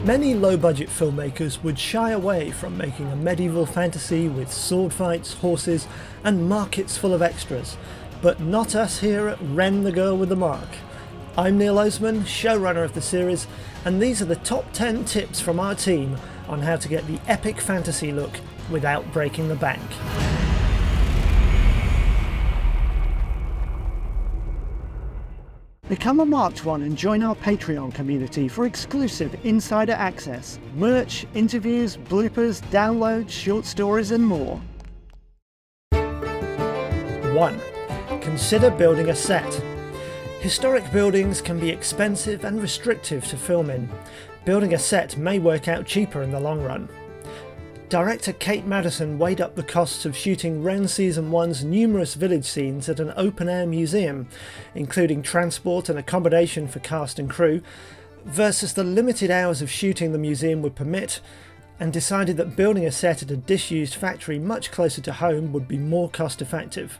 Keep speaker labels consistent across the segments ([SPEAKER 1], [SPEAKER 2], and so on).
[SPEAKER 1] Many low-budget filmmakers would shy away from making a medieval fantasy with sword fights, horses, and markets full of extras, but not us here at Ren the Girl with the Mark. I'm Neil Oseman, showrunner of the series, and these are the top 10 tips from our team on how to get the epic fantasy look without breaking the bank.
[SPEAKER 2] Become a Marked One and join our Patreon community for exclusive insider access, merch, interviews, bloopers, downloads, short stories and more.
[SPEAKER 1] 1. Consider building a set. Historic buildings can be expensive and restrictive to film in. Building a set may work out cheaper in the long run. Director Kate Madison weighed up the costs of shooting Ren Season 1's numerous village scenes at an open-air museum, including transport and accommodation for cast and crew, versus the limited hours of shooting the museum would permit, and decided that building a set at a disused factory much closer to home would be more cost-effective.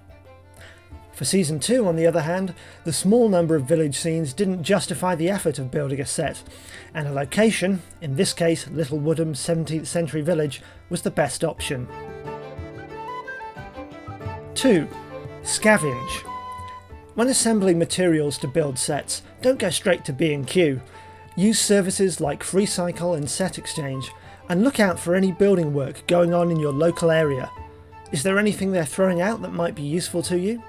[SPEAKER 1] For Season 2, on the other hand, the small number of village scenes didn't justify the effort of building a set, and a location, in this case Little Woodham 17th century village, was the best option. 2. Scavenge. When assembling materials to build sets, don't go straight to B&Q. Use services like FreeCycle and Set Exchange, and look out for any building work going on in your local area. Is there anything they're throwing out that might be useful to you?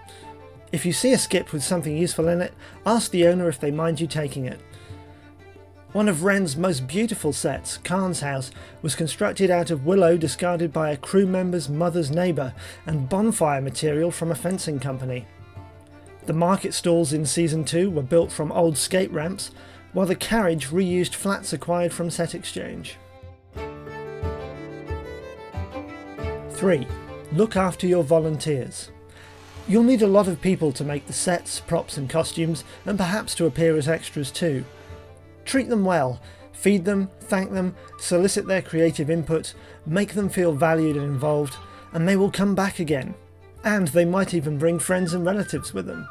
[SPEAKER 1] If you see a skip with something useful in it, ask the owner if they mind you taking it. One of Ren's most beautiful sets, Khan's house, was constructed out of willow discarded by a crew member's mother's neighbour and bonfire material from a fencing company. The market stalls in Season 2 were built from old skate ramps, while the carriage reused flats acquired from Set Exchange. 3. Look after your volunteers. You'll need a lot of people to make the sets, props and costumes, and perhaps to appear as extras too. Treat them well, feed them, thank them, solicit their creative input, make them feel valued and involved, and they will come back again. And they might even bring friends and relatives with them.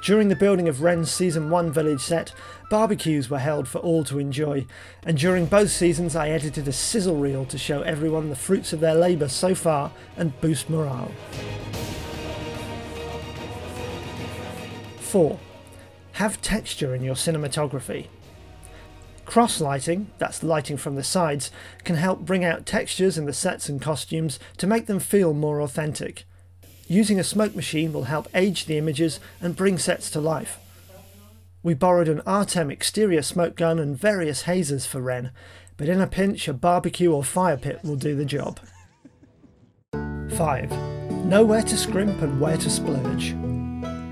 [SPEAKER 1] During the building of Ren's Season 1 village set, barbecues were held for all to enjoy, and during both seasons I edited a sizzle reel to show everyone the fruits of their labour so far and boost morale. 4. Have texture in your cinematography. Cross lighting, that's lighting from the sides, can help bring out textures in the sets and costumes to make them feel more authentic. Using a smoke machine will help age the images and bring sets to life. We borrowed an Artem exterior smoke gun and various hazers for Ren, but in a pinch a barbecue or fire pit will do the job. 5. Know where to scrimp and where to splurge.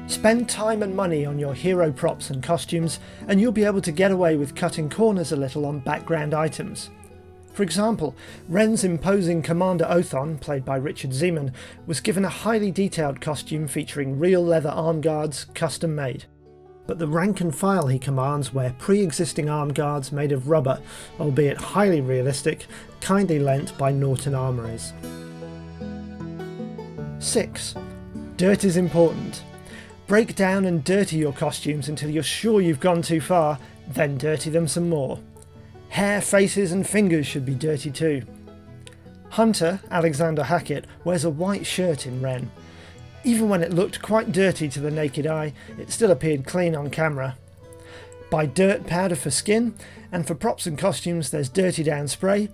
[SPEAKER 1] Spend time and money on your hero props and costumes, and you'll be able to get away with cutting corners a little on background items. For example, Ren's imposing Commander Othon, played by Richard Zeman, was given a highly detailed costume featuring real leather arm guards, custom made. But the rank and file he commands wear pre-existing arm guards made of rubber, albeit highly realistic, kindly lent by Norton Armouries. 6. Dirt is important. Break down and dirty your costumes until you're sure you've gone too far, then dirty them some more. Hair, faces and fingers should be dirty too. Hunter, Alexander Hackett, wears a white shirt in Ren. Even when it looked quite dirty to the naked eye, it still appeared clean on camera. Buy dirt powder for skin, and for props and costumes there's Dirty Down spray,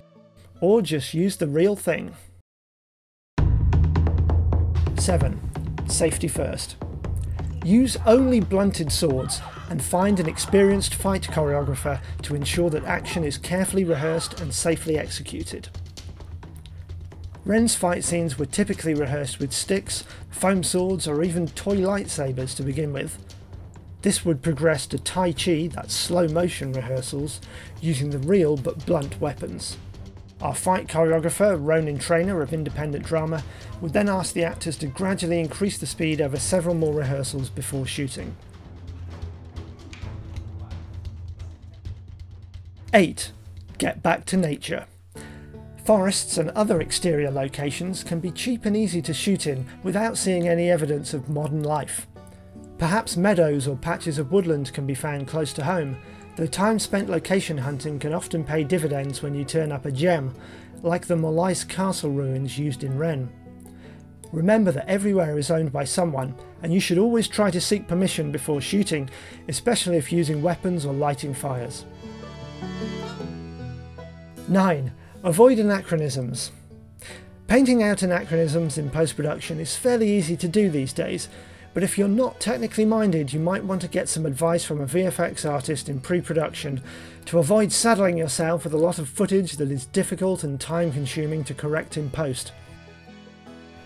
[SPEAKER 1] or just use the real thing. 7. Safety first. Use only blunted swords and find an experienced fight choreographer to ensure that action is carefully rehearsed and safely executed. Ren's fight scenes were typically rehearsed with sticks, foam swords or even toy lightsabers to begin with. This would progress to Tai Chi, that's slow motion rehearsals, using the real but blunt weapons. Our fight choreographer, Ronan Trainer of Independent Drama, would then ask the actors to gradually increase the speed over several more rehearsals before shooting. 8. Get back to nature. Forests and other exterior locations can be cheap and easy to shoot in without seeing any evidence of modern life. Perhaps meadows or patches of woodland can be found close to home, though time spent location hunting can often pay dividends when you turn up a gem, like the Molise castle ruins used in Rennes. Remember that everywhere is owned by someone, and you should always try to seek permission before shooting, especially if using weapons or lighting fires. 9. Avoid anachronisms. Painting out anachronisms in post-production is fairly easy to do these days, but if you're not technically minded, you might want to get some advice from a VFX artist in pre-production to avoid saddling yourself with a lot of footage that is difficult and time-consuming to correct in post.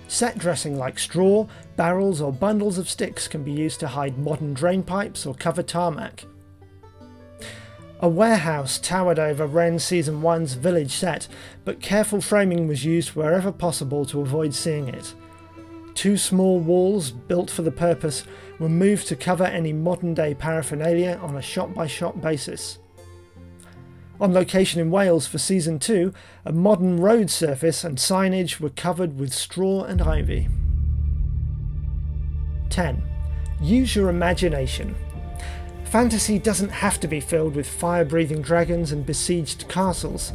[SPEAKER 1] Set dressing like straw, barrels or bundles of sticks can be used to hide modern drain pipes or cover tarmac. A warehouse towered over Rennes Season 1's village set, but careful framing was used wherever possible to avoid seeing it. 2 small walls, built for the purpose, were moved to cover any modern-day paraphernalia on a shot-by-shot basis. On location in Wales for Season 2, a modern road surface and signage were covered with straw and ivy. 10. Use your imagination. Fantasy doesn't have to be filled with fire-breathing dragons and besieged castles.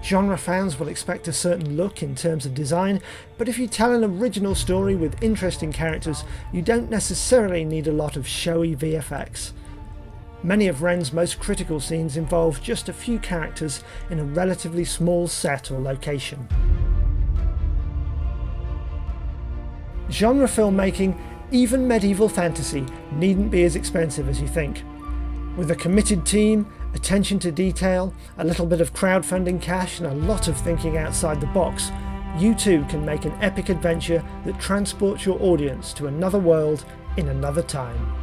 [SPEAKER 1] Genre fans will expect a certain look in terms of design, but if you tell an original story with interesting characters, you don't necessarily need a lot of showy VFX. Many of Rennes' most critical scenes involve just a few characters in a relatively small set or location. Genre filmmaking, even medieval fantasy, needn't be as expensive as you think. With a committed team, attention to detail, a little bit of crowdfunding cash and a lot of thinking outside the box, you too can make an epic adventure that transports your audience to another world in another time.